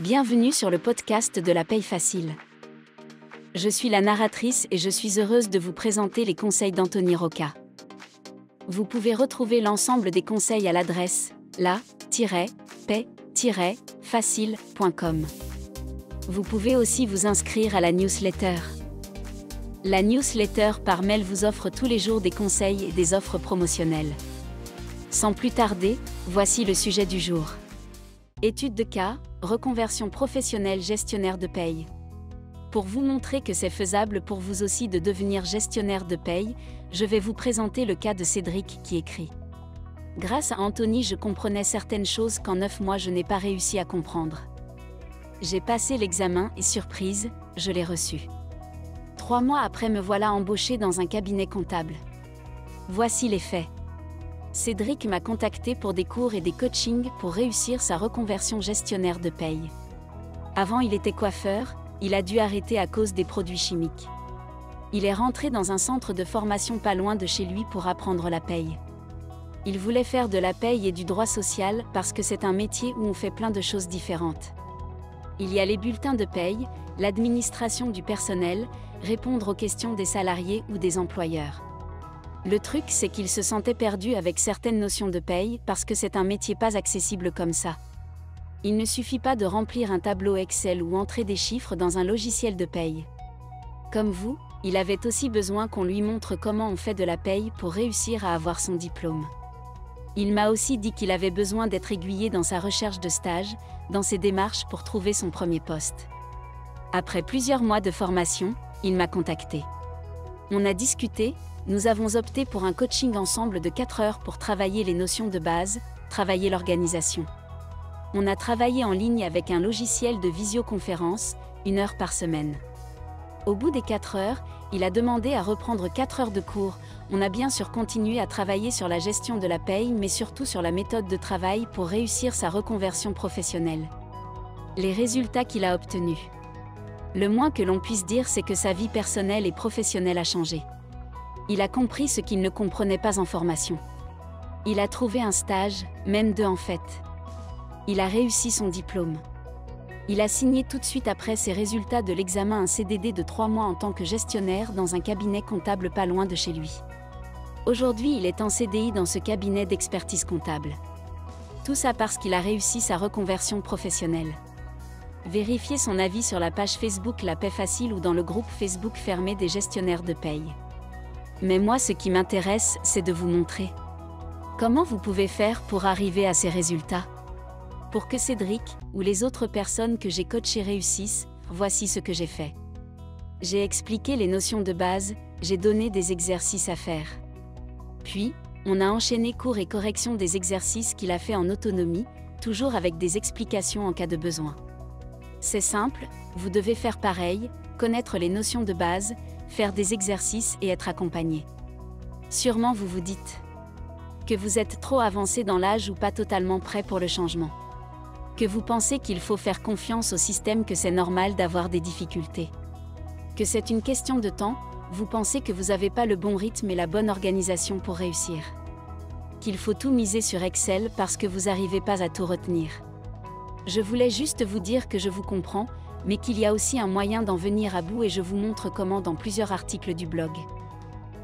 Bienvenue sur le podcast de la paye facile. Je suis la narratrice et je suis heureuse de vous présenter les conseils d'Anthony Rocca. Vous pouvez retrouver l'ensemble des conseils à l'adresse la-paye-facile.com. Vous pouvez aussi vous inscrire à la newsletter. La newsletter par mail vous offre tous les jours des conseils et des offres promotionnelles. Sans plus tarder, voici le sujet du jour. Étude de cas, reconversion professionnelle gestionnaire de paye. Pour vous montrer que c'est faisable pour vous aussi de devenir gestionnaire de paye, je vais vous présenter le cas de Cédric qui écrit. Grâce à Anthony, je comprenais certaines choses qu'en 9 mois je n'ai pas réussi à comprendre. J'ai passé l'examen et surprise, je l'ai reçu. 3 mois après me voilà embauché dans un cabinet comptable. Voici les faits. Cédric m'a contacté pour des cours et des coachings pour réussir sa reconversion gestionnaire de paye. Avant, il était coiffeur, il a dû arrêter à cause des produits chimiques. Il est rentré dans un centre de formation pas loin de chez lui pour apprendre la paye. Il voulait faire de la paye et du droit social parce que c'est un métier où on fait plein de choses différentes. Il y a les bulletins de paye, l'administration du personnel, répondre aux questions des salariés ou des employeurs. Le truc, c'est qu'il se sentait perdu avec certaines notions de paye parce que c'est un métier pas accessible comme ça. Il ne suffit pas de remplir un tableau Excel ou entrer des chiffres dans un logiciel de paye. Comme vous, il avait aussi besoin qu'on lui montre comment on fait de la paye pour réussir à avoir son diplôme. Il m'a aussi dit qu'il avait besoin d'être aiguillé dans sa recherche de stage, dans ses démarches pour trouver son premier poste. Après plusieurs mois de formation, il m'a contacté. On a discuté, nous avons opté pour un coaching ensemble de 4 heures pour travailler les notions de base, travailler l'organisation. On a travaillé en ligne avec un logiciel de visioconférence, 1 heure par semaine. Au bout des 4 heures, il a demandé à reprendre 4 heures de cours. On a bien sûr continué à travailler sur la gestion de la paye, mais surtout sur la méthode de travail pour réussir sa reconversion professionnelle. Les résultats qu'il a obtenus. Le moins que l'on puisse dire, c'est que sa vie personnelle et professionnelle a changé. Il a compris ce qu'il ne comprenait pas en formation. Il a trouvé un stage, même 2 en fait. Il a réussi son diplôme. Il a signé tout de suite après ses résultats de l'examen un CDD de 3 mois en tant que gestionnaire dans un cabinet comptable pas loin de chez lui. Aujourd'hui, il est en CDI dans ce cabinet d'expertise comptable. Tout ça parce qu'il a réussi sa reconversion professionnelle. Vérifiez son avis sur la page Facebook La Paie Facile ou dans le groupe Facebook fermé des gestionnaires de paye. Mais moi, ce qui m'intéresse, c'est de vous montrer comment vous pouvez faire pour arriver à ces résultats. Pour que Cédric, ou les autres personnes que j'ai coachées réussissent, voici ce que j'ai fait. J'ai expliqué les notions de base, j'ai donné des exercices à faire. Puis, on a enchaîné cours et correction des exercices qu'il a fait en autonomie, toujours avec des explications en cas de besoin. C'est simple, vous devez faire pareil, connaître les notions de base, faire des exercices et être accompagné. Sûrement vous vous dites que vous êtes trop avancé dans l'âge ou pas totalement prêt pour le changement. Que vous pensez qu'il faut faire confiance au système, que c'est normal d'avoir des difficultés. Que c'est une question de temps, vous pensez que vous n'avez pas le bon rythme et la bonne organisation pour réussir. Qu'il faut tout miser sur Excel parce que vous n'arrivez pas à tout retenir. Je voulais juste vous dire que je vous comprends, mais qu'il y a aussi un moyen d'en venir à bout et je vous montre comment dans plusieurs articles du blog.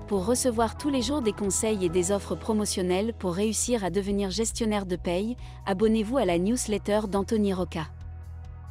Pour recevoir tous les jours des conseils et des offres promotionnelles pour réussir à devenir gestionnaire de paye, abonnez-vous à la newsletter d'Anthony Rocca.